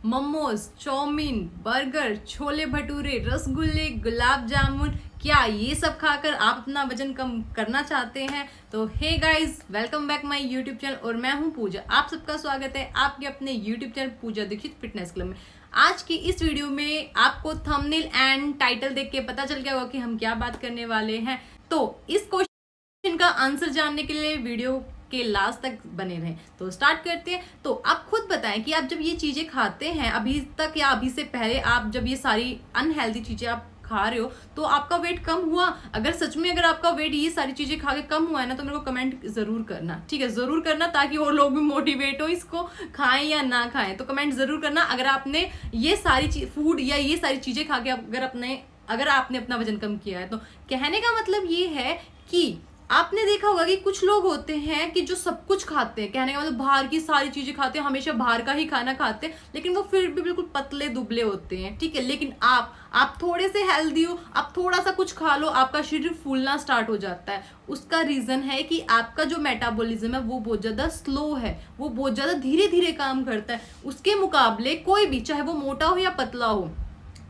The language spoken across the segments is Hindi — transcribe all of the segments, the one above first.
मोमोज, चाउमीन, बर्गर, छोले भटूरे, रसगुल्ले, गुलाब जामुन, क्या ये सब खाकर आप अपना वजन कम करना चाहते हैं? तो hey guys, welcome back my YouTube channel और मैं हूं पूजा। आप सबका स्वागत है आपके अपने यूट्यूब चैनल पूजा दीक्षित फिटनेस क्लब में। आज की इस वीडियो में आपको थंबनेल एंड टाइटल देख के पता चल गया होगा कि हम क्या बात करने वाले हैं। तो इस क्वेश्चन का आंसर जानने के लिए वीडियो के लास्ट तक बने रहें। तो स्टार्ट करते हैं। तो आप खुद बताएं कि आप जब ये चीजें खाते हैं अभी तक या अभी से पहले, आप जब ये सारी अनहेल्दी चीजें आप खा रहे हो तो आपका वेट कम हुआ? अगर सच में अगर आपका वेट ये सारी चीजें खा के कम हुआ है ना, तो मेरे को कमेंट जरूर करना, ठीक है? जरूर करना, ताकि और लोग भी मोटिवेट हो इसको खाएं या ना खाएं। तो कमेंट जरूर करना अगर आपने ये सारी फूड या ये सारी चीजें खा के अगर आपने अपना वजन कम किया है। तो कहने का मतलब ये है कि आपने देखा होगा कि कुछ लोग होते हैं कि जो सब कुछ खाते हैं, कहने का मतलब बाहर की सारी चीजें खाते हैं, हमेशा बाहर का ही खाना खाते हैं, लेकिन वो फिर भी बिल्कुल पतले दुबले होते हैं, ठीक है? लेकिन आप थोड़े से हेल्दी हो, आप थोड़ा सा कुछ खा लो, आपका शरीर फूलना स्टार्ट हो जाता है। उसका रीजन है कि आपका जो मेटाबॉलिज्म है वो बहुत ज्यादा स्लो है, वो बहुत ज्यादा धीरे धीरे काम करता है। उसके मुकाबले कोई भी, चाहे वो मोटा हो या पतला हो,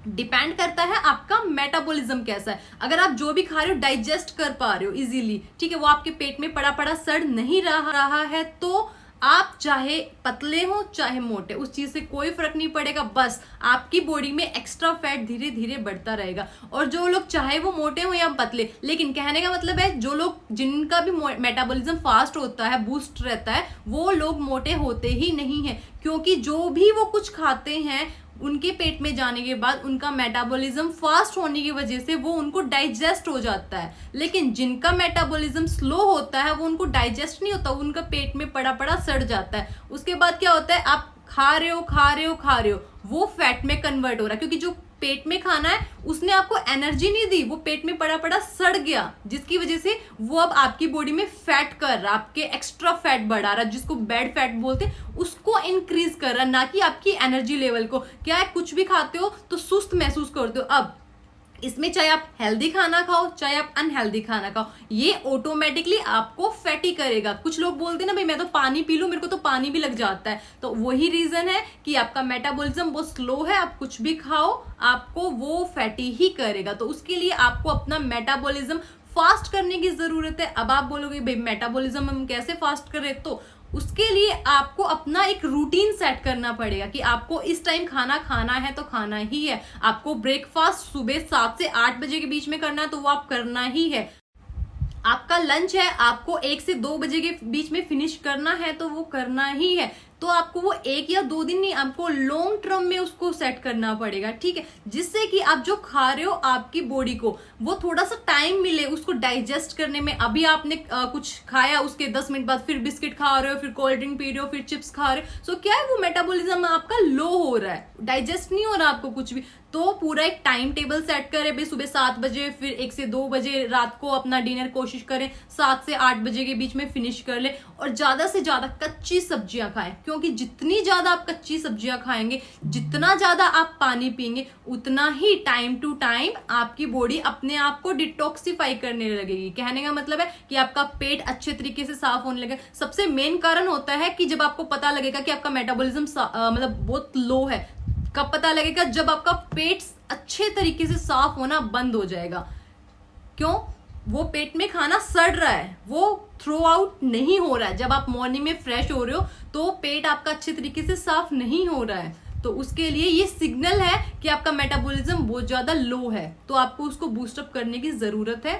डिपेंड करता है आपका मेटाबॉलिज्म कैसा है। अगर आप जो भी खा रहे हो डाइजेस्ट कर पा रहे हो इजीली, ठीक है, वो आपके पेट में पड़ा पड़ा सड़ नहीं रहा है, तो आप चाहे पतले हो चाहे मोटे, उस चीज से कोई फर्क नहीं पड़ेगा। बस आपकी बॉडी में एक्स्ट्रा फैट धीरे धीरे बढ़ता रहेगा। और जो लोग चाहे वो मोटे हो या पतले, लेकिन कहने का मतलब है जो लोग जिनका भी मेटाबॉलिज्म फास्ट होता है, बूस्ट रहता है, वो लोग मोटे होते ही नहीं है, क्योंकि जो भी वो कुछ खाते हैं उनके पेट में जाने के बाद उनका मेटाबॉलिज्म फास्ट होने की वजह से वो उनको डाइजेस्ट हो जाता है। लेकिन जिनका मेटाबॉलिज्म स्लो होता है वो उनको डाइजेस्ट नहीं होता, उनका पेट में पड़ा पड़ा सड़ जाता है। उसके बाद क्या होता है, आप खा रहे हो, वो फैट में कन्वर्ट हो रहा है, क्योंकि जो पेट में खाना है उसने आपको एनर्जी नहीं दी, वो पेट में पड़ा पड़ा सड़ गया, जिसकी वजह से वो अब आपकी बॉडी में फैट कर रहा, आपके एक्स्ट्रा फैट बढ़ा रहा, जिसको बैड फैट बोलते हैं, उसको इंक्रीज कर रहा, ना कि आपकी एनर्जी लेवल को। क्या है, कुछ भी खाते हो तो सुस्त महसूस करते हो। अब इसमें चाहे आप हेल्दी खाना खाओ चाहे आप अनहेल्दी खाना खाओ, ये ऑटोमेटिकली आपको फैटी करेगा। कुछ लोग बोलते हैं ना, भाई मैं तो पानी पी लूं, मेरे को तो पानी भी लग जाता है। तो वही रीजन है कि आपका मेटाबॉलिज्म बहुत स्लो है। आप कुछ भी खाओ आपको वो फैटी ही करेगा। तो उसके लिए आपको अपना मेटाबॉलिज्म फास्ट करने की जरूरत है। अब आप बोलोगे भाई मेटाबॉलिज्म हम कैसे फास्ट करें? तो उसके लिए आपको अपना एक रूटीन सेट करना पड़ेगा कि आपको इस टाइम खाना खाना है तो खाना ही है। आपको ब्रेकफास्ट सुबह 7 से 8 बजे के बीच में करना है तो वो आप करना ही है। आपका लंच है, आपको 1 से 2 बजे के बीच में फिनिश करना है तो वो करना ही है। तो आपको वो 1 या 2 दिन नहीं, आपको लॉन्ग टर्म में उसको सेट करना पड़ेगा, ठीक है? जिससे कि आप जो खा रहे हो आपकी बॉडी को वो थोड़ा सा टाइम मिले उसको डाइजेस्ट करने में। अभी आपने कुछ खाया, उसके 10 मिनट बाद फिर बिस्किट खा रहे हो, फिर कोल्ड ड्रिंक पी रहे हो, फिर चिप्स खा रहे हो, सो क्या है, वो मेटाबॉलिज्म आपका लो हो रहा है, डाइजेस्ट नहीं हो रहा आपको कुछ भी। तो पूरा एक टाइम टेबल सेट करें, भाई सुबह 7 बजे, फिर 1 से 2 बजे, रात को अपना डिनर कोशिश करें 7 से 8 बजे के बीच में फिनिश कर ले। और ज्यादा से ज्यादा कच्ची सब्जियां खाएं, क्योंकि जितनी ज्यादा आप कच्ची सब्जियां खाएंगे, जितना ज्यादा आप पानी पिएंगे, उतना ही टाइम टू टाइम आपकी बॉडी अपने आप को डिटॉक्सिफाई करने लगेगी। कहने का मतलब है कि आपका पेट अच्छे तरीके से साफ होने लगेगा। सबसे मेन कारण होता है कि जब आपको पता लगेगा कि आपका मेटाबॉलिज्म मतलब बहुत लो है, कब पता लगेगा? जब आपका पेट अच्छे तरीके से साफ होना बंद हो जाएगा। क्यों? वो पेट में खाना सड़ रहा है, वो थ्रो आउट नहीं हो रहा है। जब आप मॉर्निंग में फ्रेश हो रहे हो तो पेट आपका अच्छे तरीके से साफ नहीं हो रहा है, तो उसके लिए ये सिग्नल है कि आपका मेटाबॉलिज्म बहुत ज्यादा लो है, तो आपको उसको बूस्टअप करने की जरूरत है।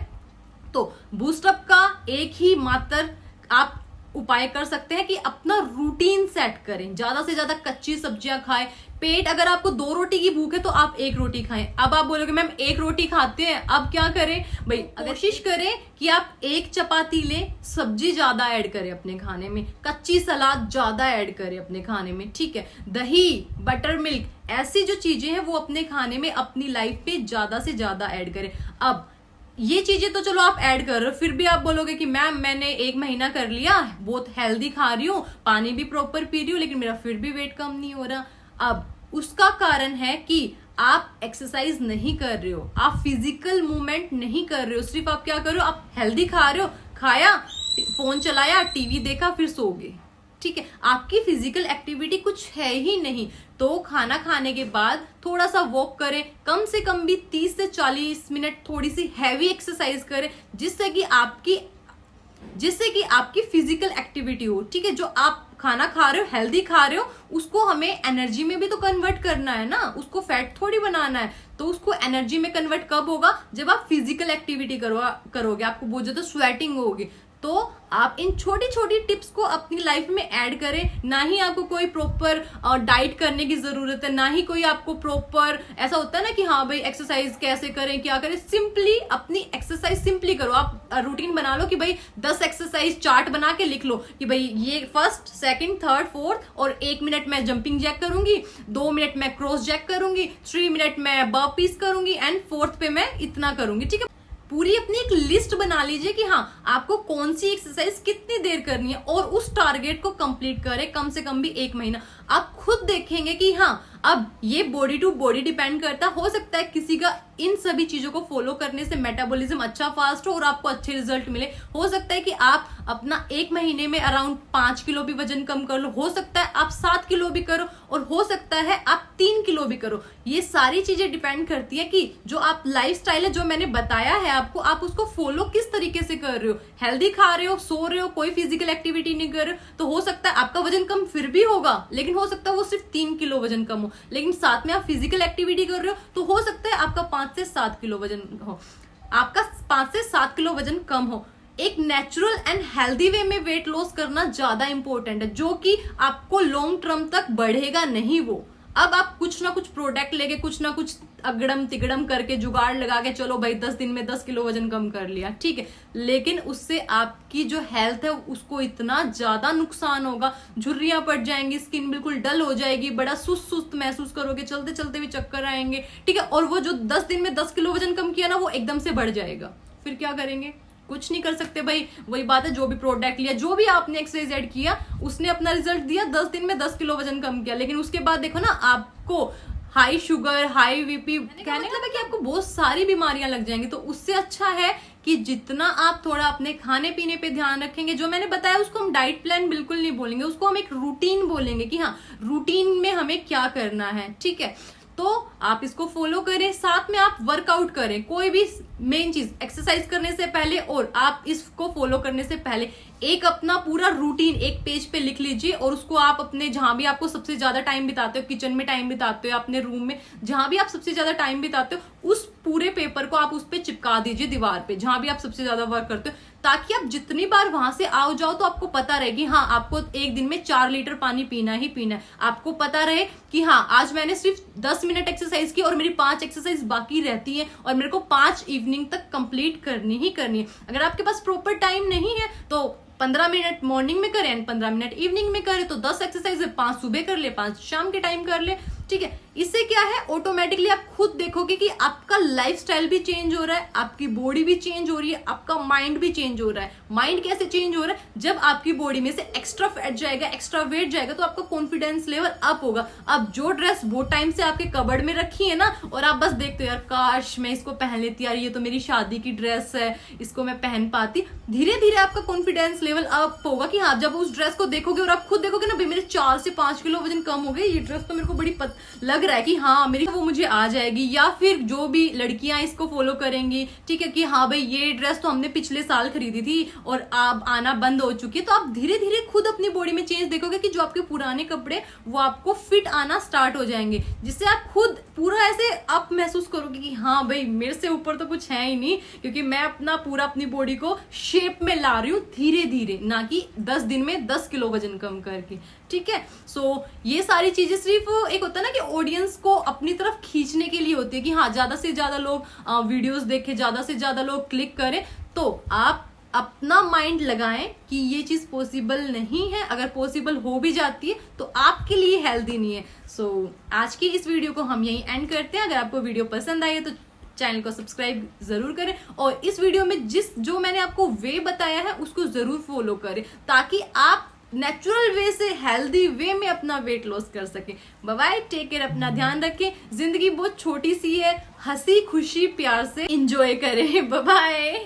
तो बूस्टअप का एक ही मात्र आप उपाय कर सकते हैं कि अपना रूटीन सेट करें, ज्यादा से ज्यादा कच्ची सब्जियां खाएं। पेट, अगर आपको 2 रोटी की भूख है तो आप 1 रोटी खाएं। अब आप बोलोगे मैम 1 रोटी खाते हैं, अब क्या करें? भाई कोशिश करें कि आप 1 चपाती लें, सब्जी ज्यादा ऐड करें अपने खाने में, कच्ची सलाद ज्यादा ऐड करें अपने खाने में, ठीक है? दही, बटर मिल्क, ऐसी जो चीजें हैं वो अपने खाने में, अपनी लाइफ में ज्यादा से ज्यादा ऐड करें। अब ये चीजें तो चलो आप ऐड कर रहे हो, फिर भी आप बोलोगे कि मैम मैंने 1 महीना कर लिया, बहुत हेल्दी खा रही हूँ, पानी भी प्रॉपर पी रही हूँ, लेकिन मेरा फिर भी वेट कम नहीं हो रहा। अब उसका कारण है कि आप एक्सरसाइज नहीं कर रहे हो, आप फिजिकल मूवमेंट नहीं कर रहे हो, सिर्फ आप क्या कर रहे हो, आप हेल्दी खा रहे हो, खाया, फोन चलाया, टीवी देखा, फिर सो गए। ठीक है, आपकी फिजिकल एक्टिविटी कुछ है ही नहीं, तो खाना खाने के बाद थोड़ा सा वॉक करें, कम से कम भी 30 से 40 मिनट थोड़ी सी हैवी एक्सरसाइज करें, जिससे कि आपकी फिजिकल एक्टिविटी हो। ठीक है, जो आप खाना खा रहे हो, हेल्दी खा रहे हो, उसको हमें एनर्जी में भी तो कन्वर्ट करना है ना, उसको फैट थोड़ी बनाना है। तो उसको एनर्जी में कन्वर्ट कब होगा? जब आप फिजिकल एक्टिविटी करोगे, आपको बहुत ज्यादा स्वेटिंग होगी। तो आप इन छोटी छोटी टिप्स को अपनी लाइफ में ऐड करें। ना ही आपको कोई प्रॉपर डाइट करने की जरूरत है, ना ही कोई आपको प्रॉपर ऐसा होता है ना कि हाँ भाई एक्सरसाइज कैसे करें, क्या करें। सिंपली अपनी एक्सरसाइज सिंपली करो। आप रूटीन बना लो कि भाई 10 एक्सरसाइज चार्ट बना के लिख लो कि भाई ये फर्स्ट, सेकंड, थर्ड, फोर्थ, और 1 मिनट में जंपिंग जैक करूंगी, 2 मिनट में क्रॉस जैक करूंगी, 3 मिनट में बर्पीज करूंगी, एंड 4th पे मैं इतना करूंगी। ठीक है, पूरी अपनी एक लिस्ट बना लीजिए कि हाँ आपको कौन सी एक्सरसाइज कितनी देर करनी है, और उस टारगेट को कंप्लीट करें कम से कम भी 1 महीना। आप खुद देखेंगे कि हाँ अब ये बॉडी टू बॉडी डिपेंड करता है। हो सकता है किसी का इन सभी चीजों को फॉलो करने से मेटाबॉलिज्म अच्छा फास्ट हो और आपको अच्छे रिजल्ट मिले। हो सकता है कि आप अपना 1 महीने में अराउंड 5 किलो भी वजन कम कर लो, हो सकता है आप 7 किलो भी करो, और हो सकता है आप 3 किलो भी करो। ये सारी चीजें डिपेंड करती है कि जो आप लाइफस्टाइल है, जो मैंने बताया है आपको, आप उसको फॉलो किस तरीके से कर रहे हो। हेल्दी खा रहे हो, सो रहे हो, कोई फिजिकल एक्टिविटी नहीं कर रहे हो, तो हो सकता है आपका वजन कम फिर भी होगा, लेकिन हो सकता है वो सिर्फ 3 किलो वजन कम हो। लेकिन साथ में आप फिजिकल एक्टिविटी कर रहे हो तो हो सकता है आपका 5 से 7 किलो वजन हो, आपका 5 से 7 किलो वजन कम हो। एक नेचुरल एंड हेल्दी वे में वेट लॉस करना ज्यादा इंपॉर्टेंट है, जो कि आपको लॉन्ग टर्म तक बढ़ेगा नहीं। वो अब आप कुछ ना कुछ प्रोडक्ट लेके, कुछ ना कुछ अगड़म तिगड़म करके, जुगाड़ लगा के, चलो भाई 10 दिन में 10 किलो वजन कम कर लिया, ठीक है, लेकिन उससे आपकी जो हेल्थ है उसको इतना ज्यादा नुकसान होगा, झुर्रियां पड़ जाएंगी, स्किन बिल्कुल डल हो जाएगी, बड़ा सुस्त महसूस करोगे, चलते चलते भी चक्कर आएंगे। ठीक है, और वो जो 10 दिन में 10 किलो वजन कम किया ना, वो एकदम से बढ़ जाएगा। फिर क्या करेंगे? कुछ नहीं कर सकते भाई। वही बात है, जो भी प्रोडक्ट लिया, जो भी आपने एक्सरसाइज ऐड किया, उसने अपना रिजल्ट दिया, 10 दिन में 10 किलो वजन कम किया, लेकिन उसके बाद देखो ना आपको हाई शुगर, हाई बीपी, कहने मतलब है कि आपको बहुत सारी बीमारियां लग जाएंगी। तो उससे अच्छा है कि जितना आप थोड़ा अपने खाने पीने पे ध्यान रखेंगे, जो मैंने बताया उसको हम डाइट प्लान बिल्कुल नहीं बोलेंगे, उसको हम एक रूटीन बोलेंगे कि हाँ रूटीन में हमें क्या करना है। ठीक है, तो आप इसको फॉलो करें, साथ में आप वर्कआउट करें। कोई भी मेन चीज एक्सरसाइज करने से पहले और आप इसको फॉलो करने से पहले एक अपना पूरा रूटीन एक पेज पे लिख लीजिए, और उसको आप अपने जहां भी आपको सबसे ज्यादा टाइम बिताते हो, किचन में टाइम बिताते हो, अपने रूम में जहां भी आप सबसे ज्यादा टाइम बिताते हो, उस पूरे पेपर को आप उस पे चिपका दीजिए दीवार पे, जहां भी आप सबसे ज्यादा वर्क करते हो, ताकि आप जितनी बार वहां से आओ जाओ तो आपको पता रहे कि हाँ आपको एक दिन में 4 लीटर पानी पीना ही पीना है। आपको पता रहे कि हाँ आज मैंने सिर्फ 10 मिनट एक्सरसाइज की और मेरी 5 एक्सरसाइज बाकी रहती है, और मेरे को 5 इवनिंग तक कंप्लीट करनी ही करनी है। अगर आपके पास प्रॉपर टाइम नहीं है तो 15 मिनट मॉर्निंग में करें, 15 मिनट इवनिंग में करें, तो 10 एक्सरसाइज 5 सुबह कर ले, 5 शाम के टाइम कर ले। ठीक है, इससे क्या है, ऑटोमेटिकली आप खुद देखोगे कि आपका लाइफस्टाइल भी चेंज हो रहा है, आपकी बॉडी भी चेंज हो रही है, आपका माइंड भी चेंज हो रहा है। माइंड कैसे चेंज हो रहा है? जब आपकी बॉडी में से एक्स्ट्रा फैट जाएगा, एक्स्ट्रा वेट जाएगा, तो आपका कॉन्फिडेंस लेवल अप होगा। अब जो ड्रेस बहुत टाइम से आपके कबर्ड में रखी है ना, और आप बस देखते हो यार काश मैं इसको पहन लेती, यार ये तो मेरी शादी की ड्रेस है, इसको मैं पहन पाती, धीरे धीरे आपका कॉन्फिडेंस लेवल अप होगा कि हाँ जब उस ड्रेस को देखोगे और आप खुद देखोगे ना भाई मेरे 4 से 5 किलो वजन कम हो गए, ये ड्रेस तो मेरे को बड़ी लग रहा है कि हाँ मेरी वो मुझे आ जाएगी। या फिर जो भी लड़कियां इसको फॉलो करेंगी, ठीक है, कि हाँ भाई ये ड्रेस तो हमने पिछले साल खरीदी थी और अब आना बंद हो चुकी है, तो आप धीरे धीरे खुद अपनी बॉडी में चेंज देखोगे कि जो आपके पुराने कपड़े वो आपको फिट आना स्टार्ट हो जाएंगे, जिससे आप खुद पूरा ऐसे अप महसूस करोगे कि हाँ भाई मेरे से ऊपर तो कुछ है ही नहीं, क्योंकि मैं अपनी बॉडी को शेप में ला रही हूँ धीरे धीरे, ना कि 10 दिन में 10 किलो वजन कम करके। ठीक है, सो ये सारी चीजें सिर्फ एक होता है ना कि ऑडियंस को अपनी तरफ खींचने के लिए होती है कि हाँ ज्यादा से ज्यादा लोग वीडियोस देखें, ज्यादा से ज्यादा लोग क्लिक करें। तो आप अपना माइंड लगाएं कि ये चीज पॉसिबल नहीं है, अगर पॉसिबल हो भी जाती है तो आपके लिए हेल्दी नहीं है। सो आज की इस वीडियो को हम यहीं एंड करते हैं। अगर आपको वीडियो पसंद आई है तो चैनल को सब्सक्राइब जरूर करें, और इस वीडियो में जो मैंने आपको वे बताया है उसको जरूर फॉलो करें, ताकि आप नेचुरल वे से हेल्दी वे में अपना वेट लॉस कर सके। बाय बाय, टेक केयर, अपना ध्यान रखें। जिंदगी बहुत छोटी सी है, हंसी खुशी प्यार से एंजॉय करें। Bye bye.